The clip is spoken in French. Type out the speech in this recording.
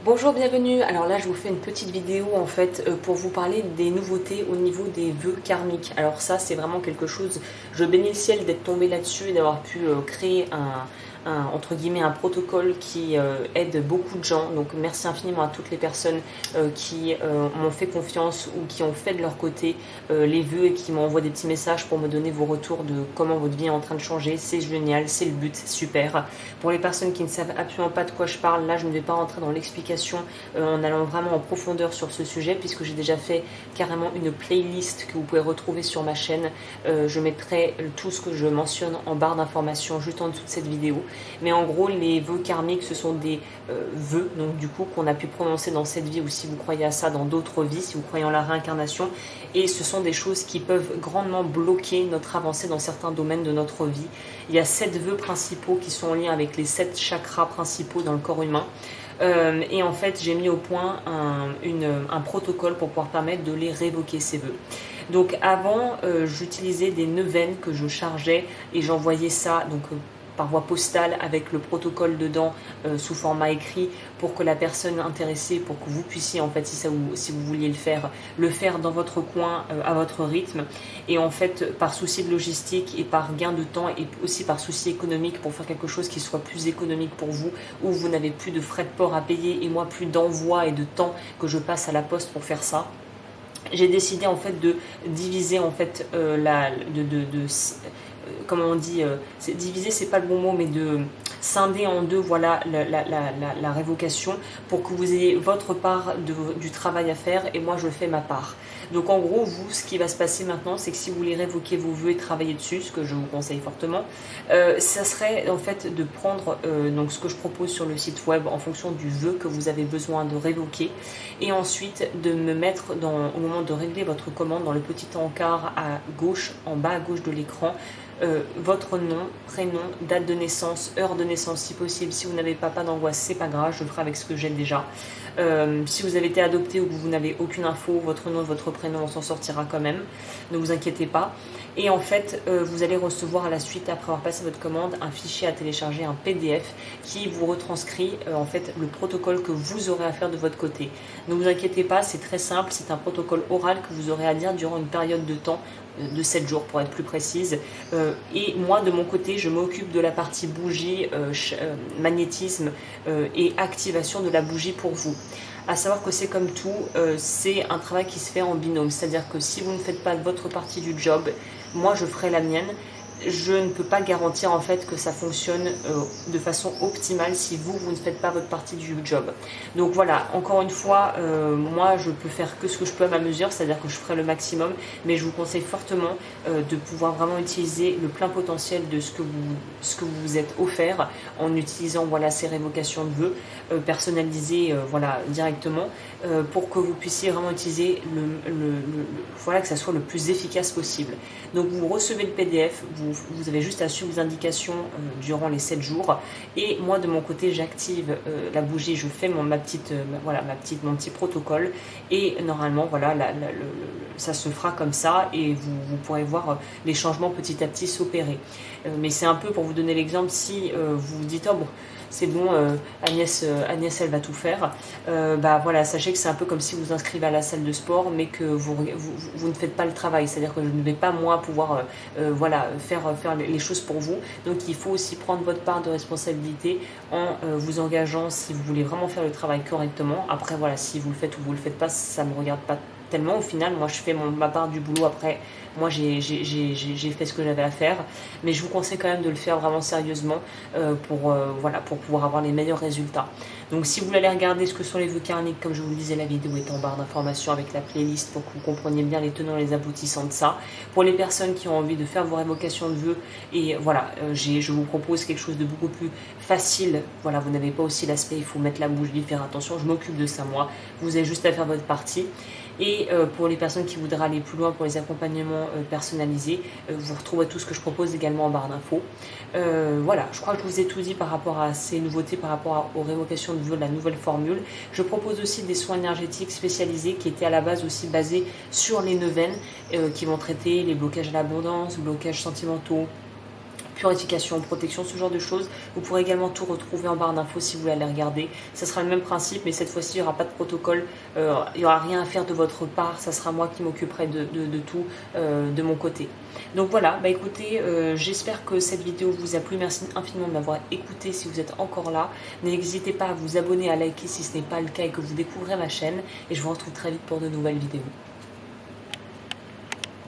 Bonjour, bienvenue. Alors là, je vous fais une petite vidéo en fait pour vous parler des nouveautés au niveau des vœux karmiques. Alors ça, c'est vraiment quelque chose, je bénis le ciel d'être tombée là-dessus et d'avoir pu créer entre guillemets un protocole qui aide beaucoup de gens. Donc merci infiniment à toutes les personnes qui m'ont fait confiance ou qui ont fait de leur côté les vœux et qui m'envoient des petits messages pour me donner vos retours de comment votre vie est en train de changer. C'est génial, c'est le but, c'est super. Pour les personnes qui ne savent absolument pas de quoi je parle, là je ne vais pas rentrer dans l'explication en allant vraiment en profondeur sur ce sujet, puisque j'ai déjà fait carrément une playlist que vous pouvez retrouver sur ma chaîne. Je mettrai tout ce que je mentionne en barre d'informations juste en dessous de cette vidéo. Mais en gros, les vœux karmiques, ce sont des vœux, donc du coup, qu'on a pu prononcer dans cette vie, ou si vous croyez à ça dans d'autres vies, si vous croyez en la réincarnation. Et ce sont des choses qui peuvent grandement bloquer notre avancée dans certains domaines de notre vie. Il y a 7 vœux principaux qui sont en lien avec les 7 chakras principaux dans le corps humain. Et en fait, j'ai mis au point un protocole pour pouvoir permettre de les révoquer, ces vœux. Donc avant, j'utilisais des neuvaines que je chargeais et j'envoyais ça par voie postale avec le protocole dedans sous format écrit pour que la personne intéressée, pour que vous puissiez en fait, si vous vouliez le faire dans votre coin à votre rythme. Et en fait, par souci de logistique et par gain de temps et aussi par souci économique, pour faire quelque chose qui soit plus économique pour vous, où vous n'avez plus de frais de port à payer et moi plus d'envoi et de temps que je passe à la poste pour faire ça. J'ai décidé en fait de diviser en fait comment on dit, diviser c'est pas le bon mot, mais de scinder en deux, voilà, la révocation, pour que vous ayez votre part du travail à faire et moi je fais ma part. Donc en gros, vous, ce qui va se passer maintenant, c'est que si vous voulez révoquer vos vœux et travailler dessus, ce que je vous conseille fortement, ça serait en fait de prendre donc ce que je propose sur le site web en fonction du vœu que vous avez besoin de révoquer, et ensuite de me mettre au moment de régler votre commande, dans le petit encart à gauche, en bas à gauche de l'écran, votre nom, prénom, date de naissance, heure de naissance si possible. Si vous n'avez pas d'angoisse, c'est pas grave, je le ferai avec ce que j'ai déjà. Si vous avez été adopté ou que vous n'avez aucune info, votre nom, votre prénom, on s'en sortira quand même, ne vous inquiétez pas. Et en fait, vous allez recevoir à la suite, après avoir passé votre commande, un fichier à télécharger, un PDF qui vous retranscrit en fait le protocole que vous aurez à faire de votre côté. Ne vous inquiétez pas, c'est très simple, c'est un protocole oral que vous aurez à lire durant une période de temps de 7 jours pour être plus précise. Et moi de mon côté, je m'occupe de la partie bougie, magnétisme et activation de la bougie pour vous. À savoir que c'est comme tout, c'est un travail qui se fait en binôme, c'est-à-dire que si vous ne faites pas votre partie du job, moi je ferai la mienne. Je ne peux pas garantir en fait que ça fonctionne de façon optimale si vous ne faites pas votre partie du job. Donc voilà, encore une fois, moi je peux faire que ce que je peux à ma mesure, c'est-à-dire que je ferai le maximum, mais je vous conseille fortement de pouvoir vraiment utiliser le plein potentiel de ce que vous vous êtes offert en utilisant voilà, ces révocations de vœux personnalisées voilà, directement pour que vous puissiez vraiment utiliser voilà, que ça soit le plus efficace possible. Donc vous recevez le PDF, vous avez juste à suivre les indications durant les 7 jours, et moi de mon côté j'active la bougie, je fais mon petit protocole, et normalement voilà ça se fera comme ça, et vous pourrez voir les changements petit à petit s'opérer. Mais c'est un peu pour vous donner l'exemple, si vous vous dites oh bon c'est bon, Agnès elle va tout faire, bah voilà, sachez que c'est un peu comme si vous inscrivez à la salle de sport mais que vous ne faites pas le travail, c'est-à-dire que je ne vais pas moi pouvoir voilà, faire les choses pour vous. Donc il faut aussi prendre votre part de responsabilité en vous engageant si vous voulez vraiment faire le travail correctement. Après voilà, si vous le faites ou vous le faites pas, ça me regarde pas tellement. Au final, moi je fais ma part du boulot. Après, moi j'ai fait ce que j'avais à faire, mais je vous conseille quand même de le faire vraiment sérieusement voilà, pour pouvoir avoir les meilleurs résultats. Donc si vous voulez aller regarder ce que sont les vœux karmiques, comme je vous le disais, la vidéo est en barre d'informations avec la playlist pour que vous compreniez bien les tenants et les aboutissants de ça. Pour les personnes qui ont envie de faire vos révocations de vœux, et voilà, je vous propose quelque chose de beaucoup plus facile. Voilà, vous n'avez pas aussi l'aspect il faut mettre la bougie, faire attention, je m'occupe de ça moi. Vous avez juste à faire votre partie. Et pour les personnes qui voudraient aller plus loin pour les accompagnements personnalisés, vous retrouvez tout ce que je propose également en barre d'infos. Voilà, je crois que je vous ai tout dit par rapport à ces nouveautés, par rapport aux révocations de vœux, la nouvelle formule. Je propose aussi des soins énergétiques spécialisés qui étaient à la base aussi basés sur les neuvaines, qui vont traiter les blocages à l'abondance, blocages sentimentaux, purification, protection, ce genre de choses. Vous pourrez également tout retrouver en barre d'infos si vous voulez aller regarder. Ça sera le même principe, mais cette fois-ci, il n'y aura pas de protocole, il n'y aura rien à faire de votre part, ça sera moi qui m'occuperai de tout de mon côté. Donc voilà, bah écoutez, j'espère que cette vidéo vous a plu. Merci infiniment de m'avoir écouté si vous êtes encore là. N'hésitez pas à vous abonner, à liker si ce n'est pas le cas et que vous découvrez ma chaîne. Et je vous retrouve très vite pour de nouvelles vidéos.